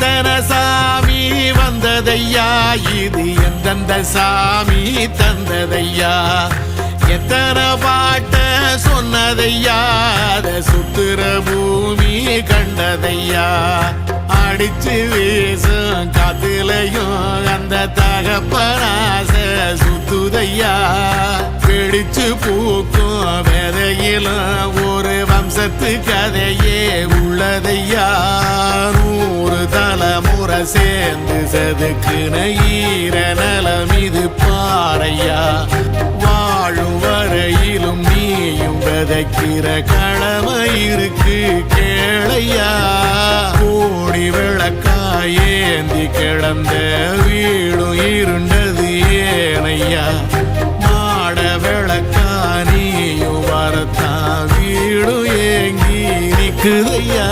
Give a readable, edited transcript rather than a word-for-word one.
எத்தனை சாமி வந்ததையா, இது எந்தெந்த சாமி தந்ததையா, எத்தனை பாட்ட சொன்னதையா, அத சுத்துற பூமி கண்டதையா, அடிச்சு வீசும் காத்துலையும் அந்த தகப்பனாச சுத்துதையா, பிடிச்சு பூக்கும் விதையிலும் ஒரு வம்சத்து கதையே உள்ளதையா, 100 தலைமுறை சேர்ந்து செதுக்குன ஈர நலம் இது பாறையா, வாழும் வரையிலும் நீயும் விதைக்கிற கடமை இருக்கு கேளையா, கோடி விளக்காயேந்தி கிடந்த வீடும் இருண்டது ஏனையா, மாட விளக்கா நீயும் வரத்தான் வீடும் ஏங்கி நிக்குதையா.